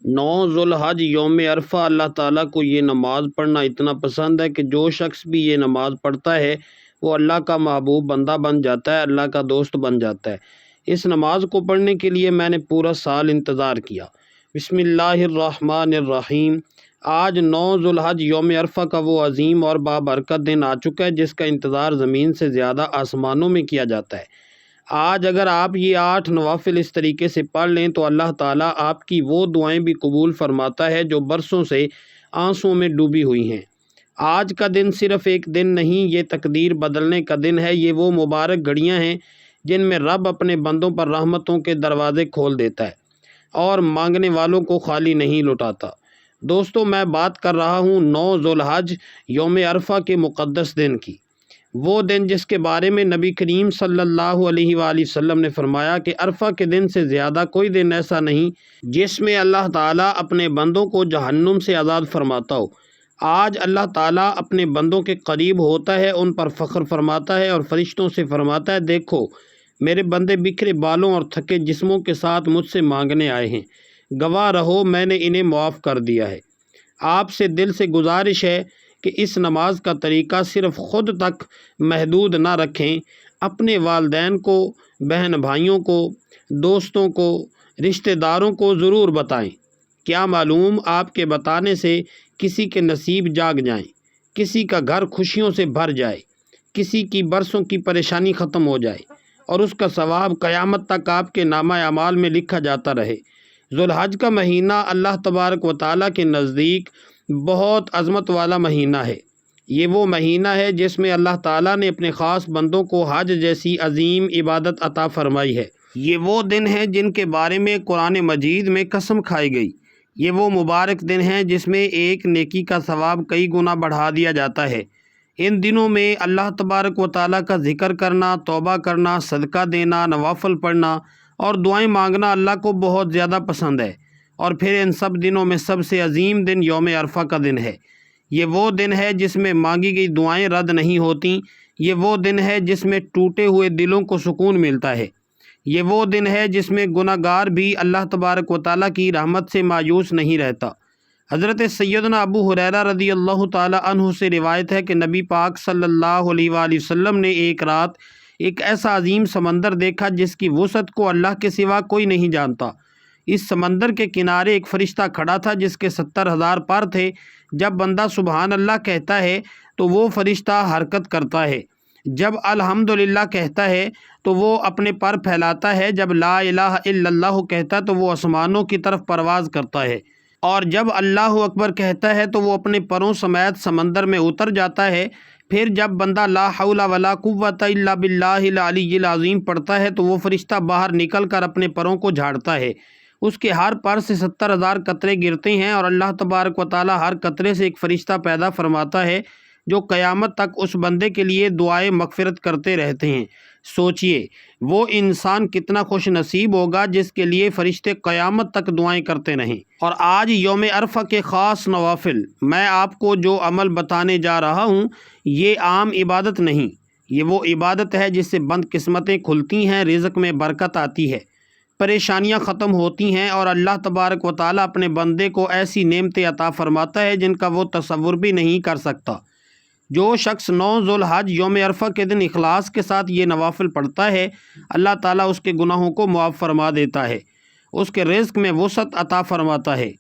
9 ذوالحج یوم عرفہ اللہ تعالیٰ کو یہ نماز پڑھنا اتنا پسند ہے کہ جو شخص بھی یہ نماز پڑھتا ہے وہ اللہ کا محبوب بندہ بن جاتا ہے، اللہ کا دوست بن جاتا ہے۔ اس نماز کو پڑھنے کے لیے میں نے پورا سال انتظار کیا۔ بسم اللہ الرحمن الرحیم۔ آج 9 ذوالحج یوم عرفہ کا وہ عظیم اور بابرکت دن آ چکا ہے جس کا انتظار زمین سے زیادہ آسمانوں میں کیا جاتا ہے۔ آج اگر آپ یہ 8 نوافل اس طریقے سے پڑھ لیں تو اللہ تعالیٰ آپ کی وہ دعائیں بھی قبول فرماتا ہے جو برسوں سے آنسوں میں ڈوبی ہوئی ہیں۔ آج کا دن صرف ایک دن نہیں، یہ تقدیر بدلنے کا دن ہے۔ یہ وہ مبارک گھڑیاں ہیں جن میں رب اپنے بندوں پر رحمتوں کے دروازے کھول دیتا ہے اور مانگنے والوں کو خالی نہیں لٹاتا۔ دوستو، میں بات کر رہا ہوں 9 ذوالحج یوم عرفہ کے مقدس دن کی۔ وہ دن جس کے بارے میں نبی کریم صلی اللہ علیہ وآلہ وسلم نے فرمایا کہ عرفہ کے دن سے زیادہ کوئی دن ایسا نہیں جس میں اللہ تعالیٰ اپنے بندوں کو جہنم سے آزاد فرماتا ہو۔ آج اللہ تعالیٰ اپنے بندوں کے قریب ہوتا ہے، ان پر فخر فرماتا ہے اور فرشتوں سے فرماتا ہے، دیکھو میرے بندے بکھرے بالوں اور تھکے جسموں کے ساتھ مجھ سے مانگنے آئے ہیں، گواہ رہو میں نے انہیں معاف کر دیا ہے۔ آپ سے دل سے گزارش ہے کہ اس نماز کا طریقہ صرف خود تک محدود نہ رکھیں، اپنے والدین کو، بہن بھائیوں کو، دوستوں کو، رشتہ داروں کو ضرور بتائیں۔ کیا معلوم آپ کے بتانے سے کسی کے نصیب جاگ جائیں، کسی کا گھر خوشیوں سے بھر جائے، کسی کی برسوں کی پریشانی ختم ہو جائے اور اس کا ثواب قیامت تک آپ کے نامہ اعمال میں لکھا جاتا رہے۔ ذوالحج کا مہینہ اللہ تبارک و تعالیٰ کے نزدیک بہت عظمت والا مہینہ ہے۔ یہ وہ مہینہ ہے جس میں اللہ تعالیٰ نے اپنے خاص بندوں کو حج جیسی عظیم عبادت عطا فرمائی ہے۔ یہ وہ دن ہیں جن کے بارے میں قرآن مجید میں قسم کھائی گئی۔ یہ وہ مبارک دن ہیں جس میں ایک نیکی کا ثواب کئی گنا بڑھا دیا جاتا ہے۔ ان دنوں میں اللہ تبارک و تعالیٰ کا ذکر کرنا، توبہ کرنا، صدقہ دینا، نوافل پڑھنا اور دعائیں مانگنا اللہ کو بہت زیادہ پسند ہے۔ اور پھر ان سب دنوں میں سب سے عظیم دن یوم عرفہ کا دن ہے۔ یہ وہ دن ہے جس میں مانگی گئی دعائیں رد نہیں ہوتیں۔ یہ وہ دن ہے جس میں ٹوٹے ہوئے دلوں کو سکون ملتا ہے۔ یہ وہ دن ہے جس میں گناہ گار بھی اللہ تبارک و تعالیٰ کی رحمت سے مایوس نہیں رہتا۔ حضرت سیدنا ابو ہریرہ رضی اللہ تعالیٰ عنہ سے روایت ہے کہ نبی پاک صلی اللہ علیہ وآلہ وسلم نے ایک رات ایک ایسا عظیم سمندر دیکھا جس کی وسعت کو اللہ کے سوا کوئی نہیں جانتا۔ اس سمندر کے کنارے ایک فرشتہ کھڑا تھا جس کے 70,000 پر تھے۔ جب بندہ سبحان اللہ کہتا ہے تو وہ فرشتہ حرکت کرتا ہے، جب الحمدللہ کہتا ہے تو وہ اپنے پر پھیلاتا ہے، جب لا الہ الا اللہ کہتا ہے تو وہ آسمانوں کی طرف پرواز کرتا ہے، اور جب اللہ اکبر کہتا ہے تو وہ اپنے پروں سمیت سمندر میں اتر جاتا ہے۔ پھر جب بندہ لا حول ولا قوت الا باللہ العلی العظیم پڑھتا ہے تو وہ فرشتہ باہر نکل کر اپنے پروں کو جھاڑتا ہے۔ اس کے ہر پر سے 70,000 قطرے گرتے ہیں اور اللہ تبارک و تعالیٰ ہر قطرے سے ایک فرشتہ پیدا فرماتا ہے جو قیامت تک اس بندے کے لیے دعائے مغفرت کرتے رہتے ہیں۔ سوچئے وہ انسان کتنا خوش نصیب ہوگا جس کے لیے فرشتے قیامت تک دعائیں کرتے رہیں۔ اور آج یوم عرفہ کے خاص نوافل، میں آپ کو جو عمل بتانے جا رہا ہوں یہ عام عبادت نہیں، یہ وہ عبادت ہے جس سے بند قسمتیں کھلتی ہیں، رزق میں برکت آتی ہے، پریشانیاں ختم ہوتی ہیں اور اللہ تبارک و تعالیٰ اپنے بندے کو ایسی نعمتیں عطا فرماتا ہے جن کا وہ تصور بھی نہیں کر سکتا۔ جو شخص 9 ذوالحج یوم عرفہ کے دن اخلاص کے ساتھ یہ نوافل پڑھتا ہے، اللہ تعالیٰ اس کے گناہوں کو معاف فرما دیتا ہے، اس کے رزق میں وسعت عطا فرماتا ہے،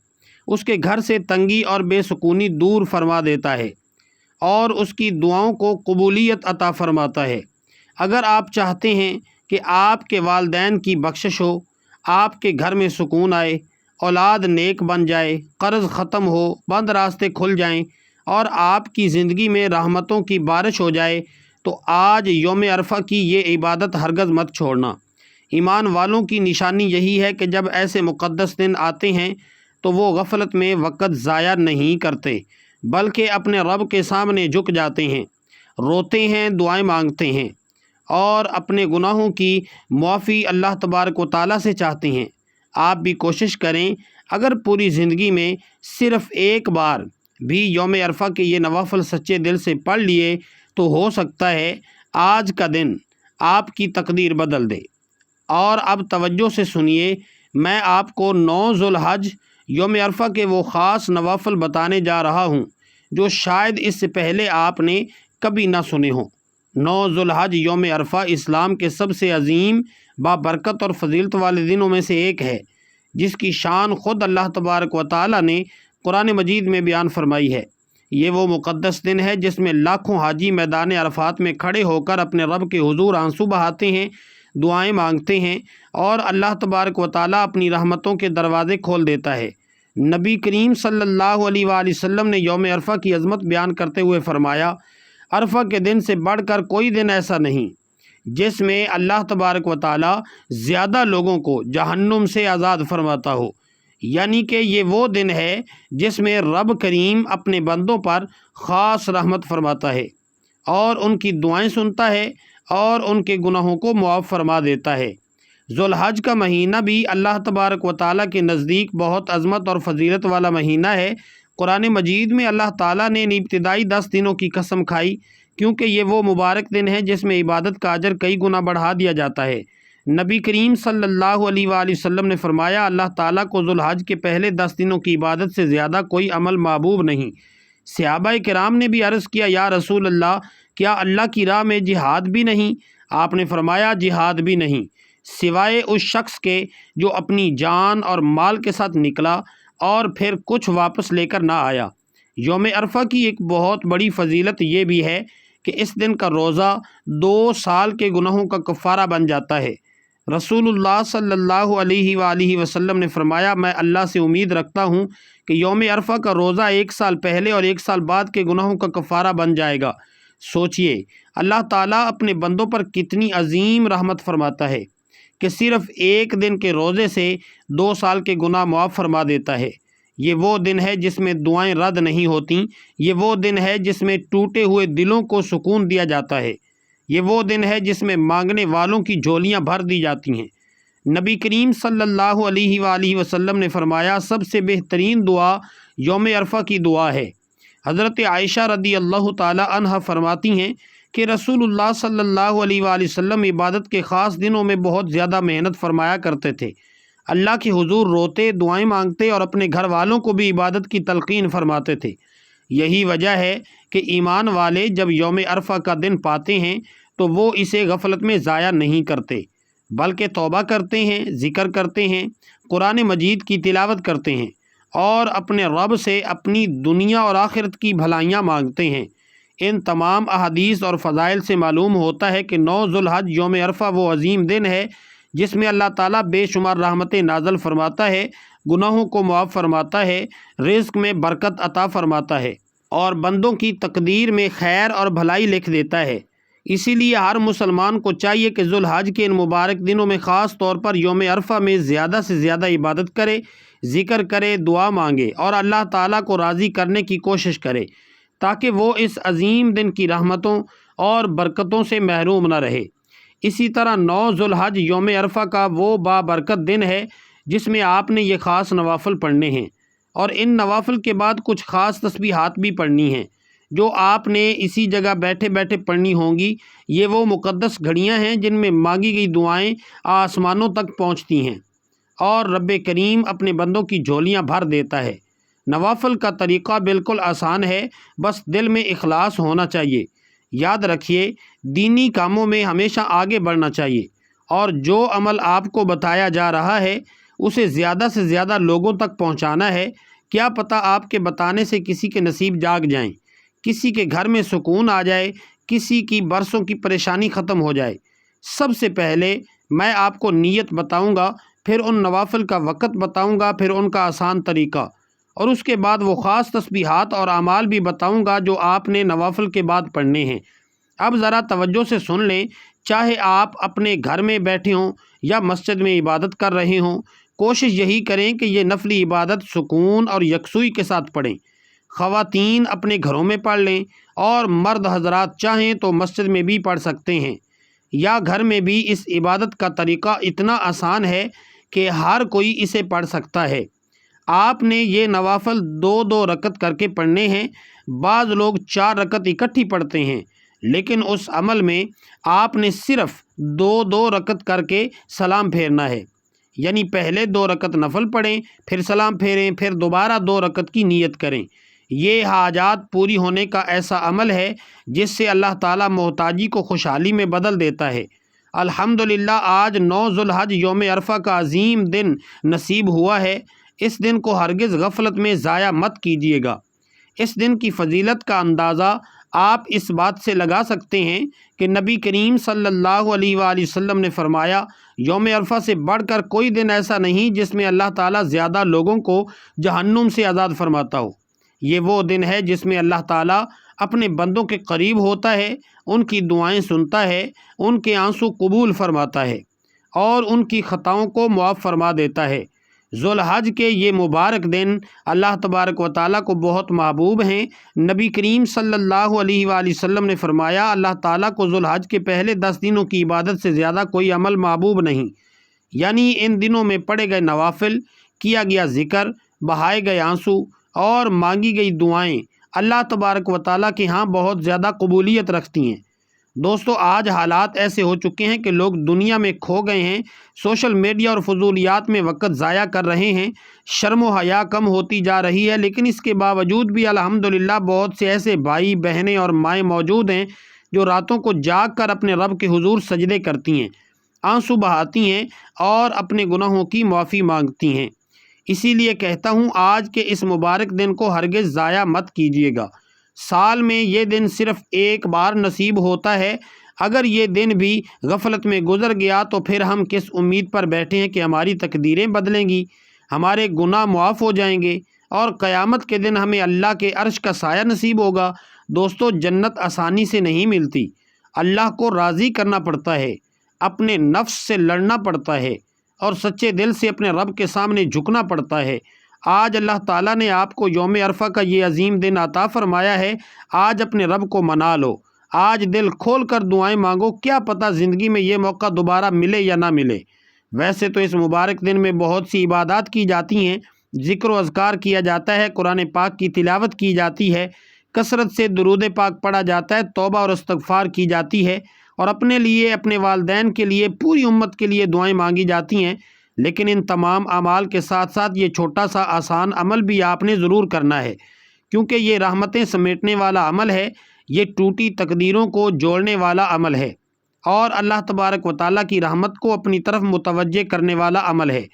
اس کے گھر سے تنگی اور بے سکونی دور فرما دیتا ہے اور اس کی دعاؤں کو قبولیت عطا فرماتا ہے۔ اگر آپ چاہتے ہیں کہ آپ کے والدین کی بخشش ہو، آپ کے گھر میں سکون آئے، اولاد نیک بن جائے، قرض ختم ہو، بند راستے کھل جائیں اور آپ کی زندگی میں رحمتوں کی بارش ہو جائے تو آج یوم عرفہ کی یہ عبادت ہرگز مت چھوڑنا۔ ایمان والوں کی نشانی یہی ہے کہ جب ایسے مقدس دن آتے ہیں تو وہ غفلت میں وقت ضائع نہیں کرتے بلکہ اپنے رب کے سامنے جھک جاتے ہیں، روتے ہیں، دعائیں مانگتے ہیں اور اپنے گناہوں کی معافی اللہ تبارک و تعالیٰ سے چاہتے ہیں۔ آپ بھی کوشش کریں، اگر پوری زندگی میں صرف ایک بار بھی یوم عرفہ کے یہ نوافل سچے دل سے پڑھ لیے تو ہو سکتا ہے آج کا دن آپ کی تقدیر بدل دے۔ اور اب توجہ سے سنیے، میں آپ کو 9 ذوالحج یوم عرفہ کے وہ خاص نوافل بتانے جا رہا ہوں جو شاید اس سے پہلے آپ نے کبھی نہ سنے ہوں۔ 9 ذوالحج یوم عرفہ اسلام کے سب سے عظیم، بابرکت اور فضیلت والے دنوں میں سے ایک ہے، جس کی شان خود اللہ تبارک و تعالی نے قرآن مجید میں بیان فرمائی ہے۔ یہ وہ مقدس دن ہے جس میں لاکھوں حاجی میدان عرفات میں کھڑے ہو کر اپنے رب کے حضور آنسو بہاتے ہیں، دعائیں مانگتے ہیں، اور اللہ تبارک و تعالیٰ اپنی رحمتوں کے دروازے کھول دیتا ہے۔ نبی کریم صلی اللہ علیہ وآلہ وسلم نے یوم عرفہ کی عظمت بیان کرتے ہوئے فرمایا، عرفہ کے دن سے بڑھ کر کوئی دن ایسا نہیں جس میں اللہ تبارک و تعالیٰ زیادہ لوگوں کو جہنم سے آزاد فرماتا ہو۔ یعنی کہ یہ وہ دن ہے جس میں رب کریم اپنے بندوں پر خاص رحمت فرماتا ہے اور ان کی دعائیں سنتا ہے اور ان کے گناہوں کو معاف فرما دیتا ہے۔ ذوالحج کا مہینہ بھی اللہ تبارک و تعالیٰ کے نزدیک بہت عظمت اور فضیلت والا مہینہ ہے۔ قرآن مجید میں اللہ تعالیٰ نے ان ابتدائی 10 دنوں کی قسم کھائی، کیونکہ یہ وہ مبارک دن ہے جس میں عبادت کا اجر کئی گنا بڑھا دیا جاتا ہے۔ نبی کریم صلی اللہ علیہ وآلہ وسلم نے فرمایا، اللہ تعالیٰ کو ذوالحج کے پہلے 10 دنوں کی عبادت سے زیادہ کوئی عمل محبوب نہیں۔ صحابہ کرام نے بھی عرض کیا، یا رسول اللہ، کیا اللہ کی راہ میں جہاد بھی نہیں؟ آپ نے فرمایا، جہاد بھی نہیں، سوائے اس شخص کے جو اپنی جان اور مال کے ساتھ نکلا اور پھر کچھ واپس لے کر نہ آیا۔ یوم عرفہ کی ایک بہت بڑی فضیلت یہ بھی ہے کہ اس دن کا روزہ 2 سال کے گناہوں کا کفارہ بن جاتا ہے۔ رسول اللہ صلی اللہ علیہ وآلہ وسلم نے فرمایا، میں اللہ سے امید رکھتا ہوں کہ یوم عرفہ کا روزہ 1 سال پہلے اور 1 سال بعد کے گناہوں کا کفارہ بن جائے گا۔ سوچئے اللہ تعالیٰ اپنے بندوں پر کتنی عظیم رحمت فرماتا ہے کہ صرف 1 دن کے روزے سے 2 سال کے گناہ معاف فرما دیتا ہے۔ یہ وہ دن ہے جس میں دعائیں رد نہیں ہوتیں، یہ وہ دن ہے جس میں ٹوٹے ہوئے دلوں کو سکون دیا جاتا ہے، یہ وہ دن ہے جس میں مانگنے والوں کی جھولیاں بھر دی جاتی ہیں۔ نبی کریم صلی اللہ علیہ وآلہ وسلم نے فرمایا، سب سے بہترین دعا یوم عرفہ کی دعا ہے۔ حضرت عائشہ رضی اللہ تعالی عنہ فرماتی ہیں کہ رسول اللہ صلی اللہ علیہ وآلہ وسلم عبادت کے خاص دنوں میں بہت زیادہ محنت فرمایا کرتے تھے، اللہ کے حضور روتے، دعائیں مانگتے اور اپنے گھر والوں کو بھی عبادت کی تلقین فرماتے تھے۔ یہی وجہ ہے کہ ایمان والے جب یوم عرفہ کا دن پاتے ہیں تو وہ اسے غفلت میں ضائع نہیں کرتے، بلکہ توبہ کرتے ہیں، ذکر کرتے ہیں، قرآن مجید کی تلاوت کرتے ہیں اور اپنے رب سے اپنی دنیا اور آخرت کی بھلائیاں مانگتے ہیں۔ ان تمام احادیث اور فضائل سے معلوم ہوتا ہے کہ 9 ذوالحج یوم عرفہ وہ عظیم دن ہے جس میں اللہ تعالیٰ بے شمار رحمتیں نازل فرماتا ہے، گناہوں کو معاف فرماتا ہے، رزق میں برکت عطا فرماتا ہے اور بندوں کی تقدیر میں خیر اور بھلائی لکھ دیتا ہے۔ اسی لیے ہر مسلمان کو چاہیے کہ ذوالحج کے ان مبارک دنوں میں خاص طور پر یوم عرفہ میں زیادہ سے زیادہ عبادت کرے، ذکر کرے، دعا مانگے اور اللہ تعالیٰ کو راضی کرنے کی کوشش کرے، تاکہ وہ اس عظیم دن کی رحمتوں اور برکتوں سے محروم نہ رہے۔ اسی طرح 9 ذوالحج یوم عرفہ کا وہ بابرکت دن ہے جس میں آپ نے یہ خاص نوافل پڑھنے ہیں، اور ان نوافل کے بعد کچھ خاص تسبیحات بھی پڑھنی ہیں جو آپ نے اسی جگہ بیٹھے بیٹھے پڑھنی ہوں گی۔ یہ وہ مقدس گھڑیاں ہیں جن میں مانگی گئی دعائیں آسمانوں تک پہنچتی ہیں اور رب کریم اپنے بندوں کی جھولیاں بھر دیتا ہے۔ نوافل کا طریقہ بالکل آسان ہے، بس دل میں اخلاص ہونا چاہیے۔ یاد رکھیے، دینی کاموں میں ہمیشہ آگے بڑھنا چاہیے، اور جو عمل آپ کو بتایا جا رہا ہے اسے زیادہ سے زیادہ لوگوں تک پہنچانا ہے۔ کیا پتہ آپ کے بتانے سے کسی کے نصیب جاگ جائیں، کسی کے گھر میں سکون آ جائے، کسی کی برسوں کی پریشانی ختم ہو جائے۔ سب سے پہلے میں آپ کو نیت بتاؤں گا، پھر ان نوافل کا وقت بتاؤں گا، پھر ان کا آسان طریقہ، اور اس کے بعد وہ خاص تسبیحات اور اعمال بھی بتاؤں گا جو آپ نے نوافل کے بعد پڑھنے ہیں۔ اب ذرا توجہ سے سن لیں، چاہے آپ اپنے گھر میں بیٹھے ہوں یا مسجد میں عبادت کر رہے ہوں، کوشش یہی کریں کہ یہ نفلی عبادت سکون اور یکسوئی کے ساتھ پڑھیں۔ خواتین اپنے گھروں میں پڑھ لیں اور مرد حضرات چاہیں تو مسجد میں بھی پڑھ سکتے ہیں یا گھر میں بھی۔ اس عبادت کا طریقہ اتنا آسان ہے کہ ہر کوئی اسے پڑھ سکتا ہے۔ آپ نے یہ نوافل 2 رکعت کر کے پڑھنے ہیں۔ بعض لوگ 4 رکعت اکٹھی پڑھتے ہیں، لیکن اس عمل میں آپ نے صرف 2 رکعت کر کے سلام پھیرنا ہے۔ یعنی پہلے 2 رکعت نفل پڑھیں، پھر سلام پھیریں، پھر دوبارہ 2 رکعت کی نیت کریں۔ یہ حاجات پوری ہونے کا ایسا عمل ہے جس سے اللہ تعالیٰ محتاجی کو خوشحالی میں بدل دیتا ہے۔ الحمدللہ آج 9 ذوالحج یوم عرفہ کا عظیم دن نصیب ہوا ہے۔ اس دن کو ہرگز غفلت میں ضائع مت کیجیے گا۔ اس دن کی فضیلت کا اندازہ آپ اس بات سے لگا سکتے ہیں کہ نبی کریم صلی اللہ علیہ وآلہ وسلم نے فرمایا، یوم عرفہ سے بڑھ کر کوئی دن ایسا نہیں جس میں اللہ تعالیٰ زیادہ لوگوں کو جہنم سے آزاد فرماتا ہو۔ یہ وہ دن ہے جس میں اللہ تعالیٰ اپنے بندوں کے قریب ہوتا ہے، ان کی دعائیں سنتا ہے، ان کے آنسو قبول فرماتا ہے اور ان کی خطاؤں کو معاف فرما دیتا ہے۔ ذوالحج کے یہ مبارک دن اللہ تبارک و تعالیٰ کو بہت محبوب ہیں۔ نبی کریم صلی اللہ علیہ وآلہ وسلم نے فرمایا، اللہ تعالیٰ کو ذوالحج کے پہلے 10 دنوں کی عبادت سے زیادہ کوئی عمل محبوب نہیں، یعنی ان دنوں میں پڑھے گئے نوافل، کیا گیا ذکر، بہائے گئے آنسو اور مانگی گئی دعائیں اللہ تبارک و تعالیٰ کے ہاں بہت زیادہ قبولیت رکھتی ہیں۔ دوستو، آج حالات ایسے ہو چکے ہیں کہ لوگ دنیا میں کھو گئے ہیں، سوشل میڈیا اور فضولیات میں وقت ضائع کر رہے ہیں، شرم و حیا کم ہوتی جا رہی ہے، لیکن اس کے باوجود بھی الحمدللہ بہت سے ایسے بھائی بہنیں اور مائیں موجود ہیں جو راتوں کو جاگ کر اپنے رب کے حضور سجدے کرتی ہیں، آنسو بہاتی ہیں اور اپنے گناہوں کی معافی مانگتی ہیں۔ اسی لیے کہتا ہوں، آج کے اس مبارک دن کو ہرگز ضائع مت کیجیے گا۔ سال میں یہ دن صرف ایک بار نصیب ہوتا ہے۔ اگر یہ دن بھی غفلت میں گزر گیا تو پھر ہم کس امید پر بیٹھے ہیں کہ ہماری تقدیریں بدلیں گی، ہمارے گناہ معاف ہو جائیں گے اور قیامت کے دن ہمیں اللہ کے عرش کا سایہ نصیب ہوگا۔ دوستو، جنت آسانی سے نہیں ملتی، اللہ کو راضی کرنا پڑتا ہے، اپنے نفس سے لڑنا پڑتا ہے اور سچے دل سے اپنے رب کے سامنے جھکنا پڑتا ہے۔ آج اللہ تعالیٰ نے آپ کو یوم عرفہ کا یہ عظیم دن عطا فرمایا ہے، آج اپنے رب کو منا لو، آج دل کھول کر دعائیں مانگو، کیا پتہ زندگی میں یہ موقع دوبارہ ملے یا نہ ملے۔ ویسے تو اس مبارک دن میں بہت سی عبادات کی جاتی ہیں، ذکر و اذکار کیا جاتا ہے، قرآن پاک کی تلاوت کی جاتی ہے، کثرت سے درود پاک پڑھا جاتا ہے، توبہ اور استغفار کی جاتی ہے اور اپنے لیے، اپنے والدین کے لیے، پوری امت کے لیے دعائیں مانگی جاتی ہیں۔ لیکن ان تمام اعمال کے ساتھ ساتھ یہ چھوٹا سا آسان عمل بھی آپ نے ضرور کرنا ہے، کیونکہ یہ رحمتیں سمیٹنے والا عمل ہے، یہ ٹوٹی تقدیروں کو جوڑنے والا عمل ہے اور اللہ تبارک و تعالیٰ کی رحمت کو اپنی طرف متوجہ کرنے والا عمل ہے۔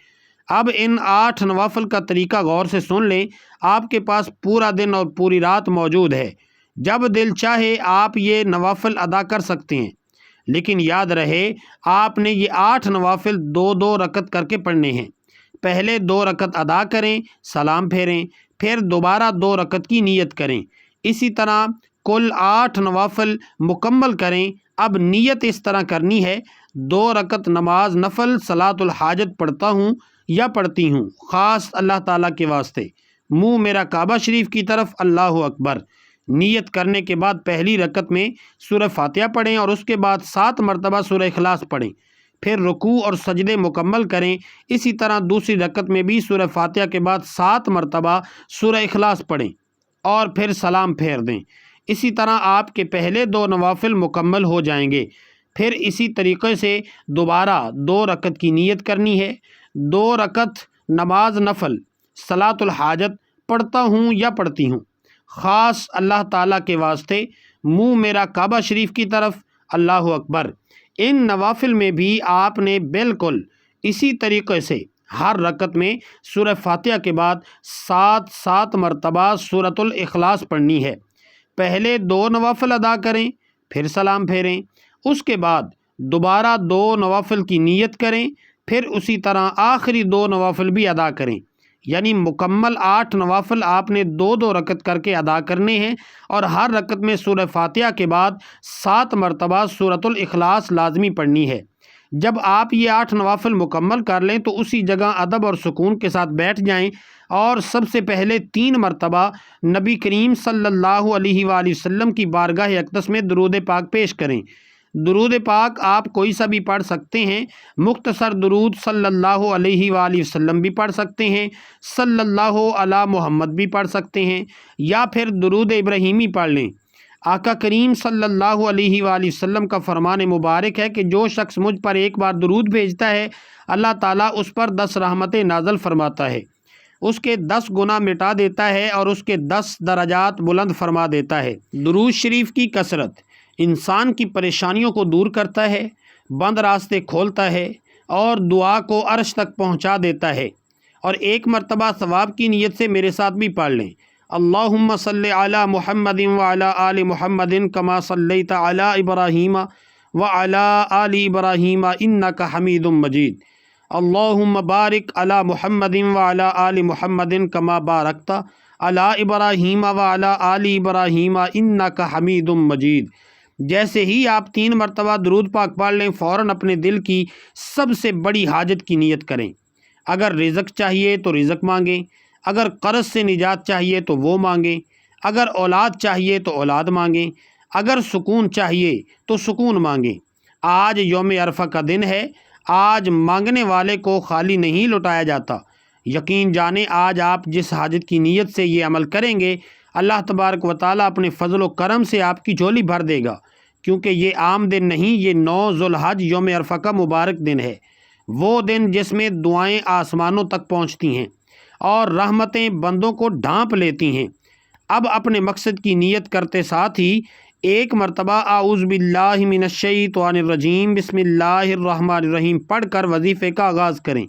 اب ان 8 نوافل کا طریقہ غور سے سن لیں۔ آپ کے پاس پورا دن اور پوری رات موجود ہے، جب دل چاہے آپ یہ نوافل ادا کر سکتے ہیں، لیکن یاد رہے آپ نے یہ 8 نوافل 2 رکعت کر کے پڑھنے ہیں۔ پہلے 2 رکعت ادا کریں، سلام پھیریں، پھر دوبارہ 2 رکعت کی نیت کریں۔ اسی طرح کل 8 نوافل مکمل کریں۔ اب نیت اس طرح کرنی ہے، 2 رکعت نماز نفل صلاۃ الحاجت پڑھتا ہوں یا پڑھتی ہوں، خاص اللہ تعالیٰ کے واسطے، منہ میرا کعبہ شریف کی طرف، اللہ اکبر۔ نیت کرنے کے بعد پہلی رکعت میں سورہ فاتحہ پڑھیں اور اس کے بعد 7 مرتبہ سورہ اخلاص پڑھیں، پھر رکوع اور سجدے مکمل کریں۔ اسی طرح دوسری رکعت میں بھی سورہ فاتحہ کے بعد 7 مرتبہ سورہ اخلاص پڑھیں اور پھر سلام پھیر دیں۔ اسی طرح آپ کے پہلے 2 نوافل مکمل ہو جائیں گے۔ پھر اسی طریقے سے دوبارہ 2 رکعت کی نیت کرنی ہے، 2 رکعت نماز نفل صلاۃ الحاجت پڑھتا ہوں یا پڑھتی ہوں، خاص اللہ تعالیٰ کے واسطے، منہ میرا کعبہ شریف کی طرف، اللہ اکبر۔ ان نوافل میں بھی آپ نے بالکل اسی طریقے سے ہر رکعت میں سورہ فاتحہ کے بعد 7 مرتبہ سورۃ الاخلاص پڑھنی ہے۔ پہلے 2 نوافل ادا کریں، پھر سلام پھیریں، اس کے بعد دوبارہ 2 نوافل کی نیت کریں، پھر اسی طرح آخری 2 نوافل بھی ادا کریں، یعنی مکمل 8 نوافل آپ نے 2 رکعت کر کے ادا کرنے ہیں اور ہر رکعت میں سورہ فاتحہ کے بعد 7 مرتبہ سورۃ الاخلاص لازمی پڑھنی ہے۔ جب آپ یہ 8 نوافل مکمل کر لیں تو اسی جگہ ادب اور سکون کے ساتھ بیٹھ جائیں اور سب سے پہلے 3 مرتبہ نبی کریم صلی اللہ علیہ وآلہ وسلم کی بارگاہ اقدس میں درود پاک پیش کریں۔ درود پاک آپ کوئی سا بھی پڑھ سکتے ہیں، مختصر درود صلی اللہ علیہ وآلہ وسلم بھی پڑھ سکتے ہیں، صلی اللہ علی محمد بھی پڑھ سکتے ہیں، یا پھر درود ابراہیمی پڑھ لیں۔ آقا کریم صلی اللہ علیہ وآلہ وسلم کا فرمان مبارک ہے کہ جو شخص مجھ پر ایک بار درود بھیجتا ہے اللہ تعالیٰ اس پر 10 رحمتیں نازل فرماتا ہے، اس کے 10 گناہ مٹا دیتا ہے اور اس کے 10 درجات بلند فرما دیتا ہے۔ درود شریف کی کثرت انسان کی پریشانیوں کو دور کرتا ہے، بند راستے کھولتا ہے اور دعا کو عرش تک پہنچا دیتا ہے۔ اور ایک مرتبہ ثواب کی نیت سے میرے ساتھ بھی پڑھ لیں، اللہم صلی علی محمد وعلی آل محمد کما صلیت علی ابراہیم وعلی آل ابراہیم انک حمید مجید، اللہم بارک علی محمد وعلی آل محمد کما بارکت علی ابراہیم وعلی آل ابراہیم انک حمید مجید۔ جیسے ہی آپ 3 مرتبہ درود پاک پڑھ لیں فوراً اپنے دل کی سب سے بڑی حاجت کی نیت کریں۔ اگر رزق چاہیے تو رزق مانگیں، اگر قرض سے نجات چاہیے تو وہ مانگیں، اگر اولاد چاہیے تو اولاد مانگیں، اگر سکون چاہیے تو سکون مانگیں۔ آج یوم عرفہ کا دن ہے، آج مانگنے والے کو خالی نہیں لوٹایا جاتا۔ یقین جانیں آج آپ جس حاجت کی نیت سے یہ عمل کریں گے اللہ تبارک و تعالیٰ اپنے فضل و کرم سے آپ کی جھولی بھر دے گا، کیونکہ یہ عام دن نہیں، یہ 9 ذوالحج یوم عرفہ کا مبارک دن ہے، وہ دن جس میں دعائیں آسمانوں تک پہنچتی ہیں اور رحمتیں بندوں کو ڈھانپ لیتی ہیں۔ اب اپنے مقصد کی نیت کرتے ساتھ ہی ایک مرتبہ اعوذ باللہ من الشیطان الرجیم بسم اللہ الرحمن الرحیم پڑھ کر وظیفے کا آغاز کریں۔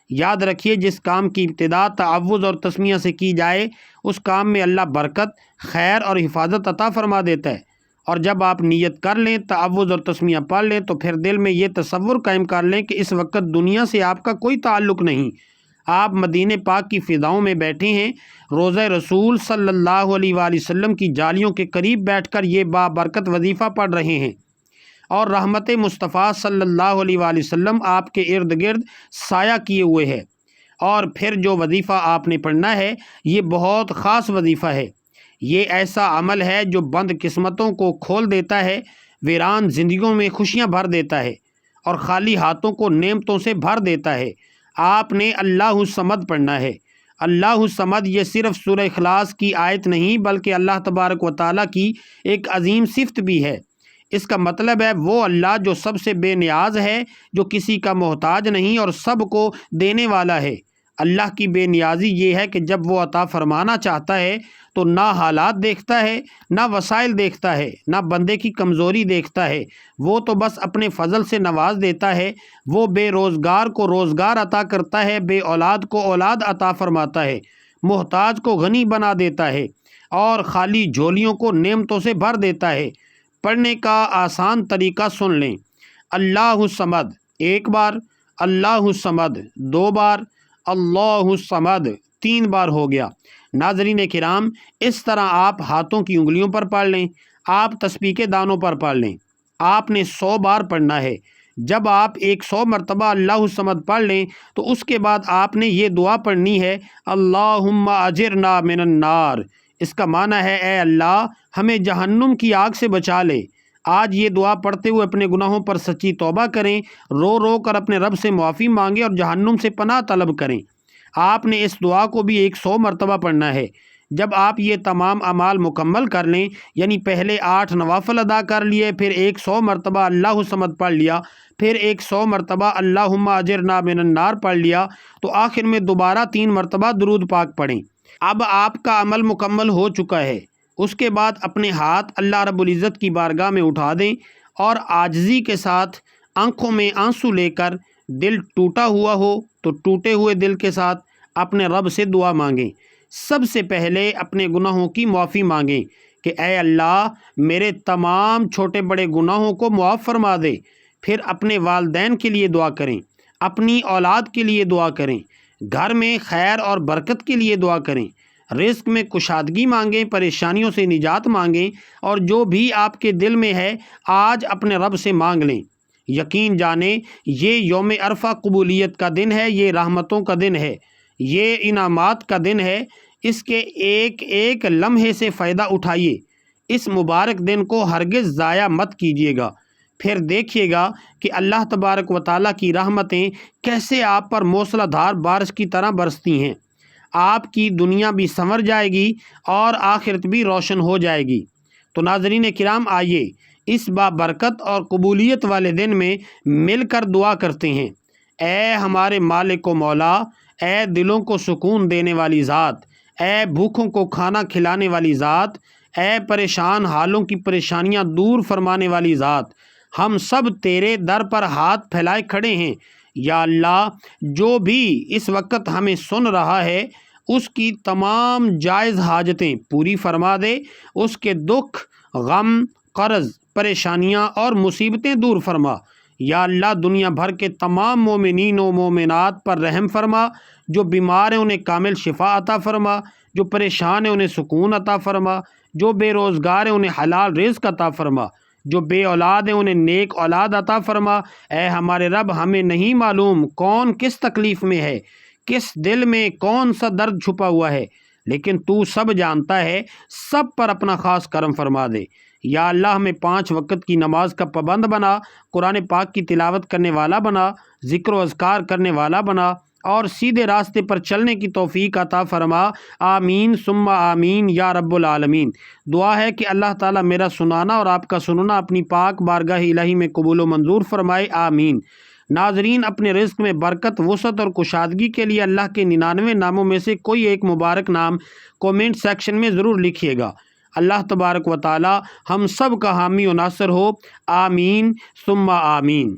یاد رکھیے جس کام کی ابتدا تعوذ اور تسمیہ سے کی جائے اس کام میں اللہ برکت، خیر اور حفاظت عطا فرما دیتا ہے۔ اور جب آپ نیت کر لیں، تعوذ اور تسمیہ پڑھ لیں تو پھر دل میں یہ تصور قائم کر لیں کہ اس وقت دنیا سے آپ کا کوئی تعلق نہیں، آپ مدینہ پاک کی فضاؤں میں بیٹھے ہیں، روضہ رسول صلی اللہ علیہ وآلہ وسلم کی جالیوں کے قریب بیٹھ کر یہ بابرکت وظیفہ پڑھ رہے ہیں، اور رحمت مصطفیٰ صلی اللہ علیہ وآلہ وسلم آپ کے ارد گرد سایہ کیے ہوئے ہے۔ اور پھر جو وظیفہ آپ نے پڑھنا ہے یہ بہت خاص وظیفہ ہے، یہ ایسا عمل ہے جو بند قسمتوں کو کھول دیتا ہے، ویران زندگیوں میں خوشیاں بھر دیتا ہے اور خالی ہاتھوں کو نعمتوں سے بھر دیتا ہے۔ آپ نے اللہ الصمد پڑھنا ہے۔ اللہ الصمد یہ صرف سورہ اخلاص کی آیت نہیں بلکہ اللہ تبارک و تعالیٰ کی ایک عظیم صفت بھی ہے۔ اس کا مطلب ہے وہ اللہ جو سب سے بے نیاز ہے، جو کسی کا محتاج نہیں اور سب کو دینے والا ہے۔ اللہ کی بے نیازی یہ ہے کہ جب وہ عطا فرمانا چاہتا ہے تو نہ حالات دیکھتا ہے، نہ وسائل دیکھتا ہے، نہ بندے کی کمزوری دیکھتا ہے، وہ تو بس اپنے فضل سے نواز دیتا ہے۔ وہ بے روزگار کو روزگار عطا کرتا ہے، بے اولاد کو اولاد عطا فرماتا ہے، محتاج کو غنی بنا دیتا ہے اور خالی جھولیوں کو نعمتوں سے بھر دیتا ہے۔ پڑھنے کا آسان طریقہ سن لیں، اللہ الصمد 1 بار، اللہ الصمد 2 بار، اللہ الصمد 3 بار ہو گیا۔ ناظرین کرام اس طرح آپ ہاتھوں کی انگلیوں پر پڑھ لیں، آپ تسبیح کے دانوں پر پڑھ لیں، آپ نے 100 بار پڑھنا ہے۔ جب آپ 100 مرتبہ اللہ الصمد پڑھ لیں تو اس کے بعد آپ نے یہ دعا پڑھنی ہے، اللہم اجرنا من النار۔ اس کا معنی ہے اے اللہ ہمیں جہنم کی آگ سے بچا لے۔ آج یہ دعا پڑھتے ہوئے اپنے گناہوں پر سچی توبہ کریں، رو رو کر اپنے رب سے معافی مانگیں اور جہنم سے پناہ طلب کریں۔ آپ نے اس دعا کو بھی 100 مرتبہ پڑھنا ہے۔ جب آپ یہ تمام اعمال مکمل کر لیں، یعنی پہلے 8 نوافل ادا کر لیے، پھر 100 مرتبہ اللہ الصمد پڑھ لیا، پھر 100 مرتبہ اللہم اجرنا من النار پڑھ لیا، تو آخر میں دوبارہ 3 مرتبہ درود پاک پڑھیں۔ اب آپ کا عمل مکمل ہو چکا ہے۔ اس کے بعد اپنے ہاتھ اللہ رب العزت کی بارگاہ میں اٹھا دیں اور عاجزی کے ساتھ آنکھوں میں آنسو لے کر، دل ٹوٹا ہوا ہو تو ٹوٹے ہوئے دل کے ساتھ اپنے رب سے دعا مانگیں۔ سب سے پہلے اپنے گناہوں کی معافی مانگیں کہ اے اللہ میرے تمام چھوٹے بڑے گناہوں کو معاف فرما دے۔ پھر اپنے والدین کے لیے دعا کریں، اپنی اولاد کے لیے دعا کریں، گھر میں خیر اور برکت کے لیے دعا کریں، رزق میں کشادگی مانگیں، پریشانیوں سے نجات مانگیں، اور جو بھی آپ کے دل میں ہے آج اپنے رب سے مانگ لیں۔ یقین جانیں یہ یوم عرفہ قبولیت کا دن ہے، یہ رحمتوں کا دن ہے، یہ انعامات کا دن ہے۔ اس کے ایک ایک لمحے سے فائدہ اٹھائیے، اس مبارک دن کو ہرگز ضائع مت کیجیے گا۔ پھر دیکھیے گا کہ اللہ تبارک و تعالیٰ کی رحمتیں کیسے آپ پر موسلا دھار بارش کی طرح برستی ہیں۔ آپ کی دنیا بھی سنور جائے گی اور آخرت بھی روشن ہو جائے گی۔ تو ناظرین کرام آئیے اس بابرکت اور قبولیت والے دن میں مل کر دعا کرتے ہیں۔ اے ہمارے مالک و مولا، اے دلوں کو سکون دینے والی ذات، اے بھوکوں کو کھانا کھلانے والی ذات، اے پریشان حالوں کی پریشانیاں دور فرمانے والی ذات، ہم سب تیرے در پر ہاتھ پھیلائے کھڑے ہیں۔ یا اللہ، جو بھی اس وقت ہمیں سن رہا ہے اس کی تمام جائز حاجتیں پوری فرما دے، اس کے دکھ، غم، قرض، پریشانیاں اور مصیبتیں دور فرما۔ یا اللہ، دنیا بھر کے تمام مومنین و مومنات پر رحم فرما، جو بیمار ہیں انہیں کامل شفا عطا فرما، جو پریشان ہیں انہیں سکون عطا فرما، جو بے روزگار ہیں انہیں حلال رزق عطا فرما، جو بے اولاد ہیں انہیں نیک اولاد عطا فرما۔ اے ہمارے رب، ہمیں نہیں معلوم کون کس تکلیف میں ہے، کس دل میں کون سا درد چھپا ہوا ہے، لیکن تو سب جانتا ہے، سب پر اپنا خاص کرم فرما دے۔ یا اللہ، ہمیں 5 وقت کی نماز کا پابند بنا، قرآن پاک کی تلاوت کرنے والا بنا، ذکر و اذکار کرنے والا بنا، اور سیدھے راستے پر چلنے کی توفیق عطا فرما۔ آمین ثم آمین یا رب العالمین۔ دعا ہے کہ اللہ تعالیٰ میرا سنانا اور آپ کا سننا اپنی پاک بارگاہ الہی میں قبول و منظور فرمائے، آمین۔ ناظرین، اپنے رزق میں برکت، وسعت اور کشادگی کے لیے اللہ کے 99 ناموں میں سے کوئی ایک مبارک نام کومنٹ سیکشن میں ضرور لکھیے گا۔ اللہ تبارک و تعالی ہم سب کا حامی و ناصر ہو، آمین ثم آمین۔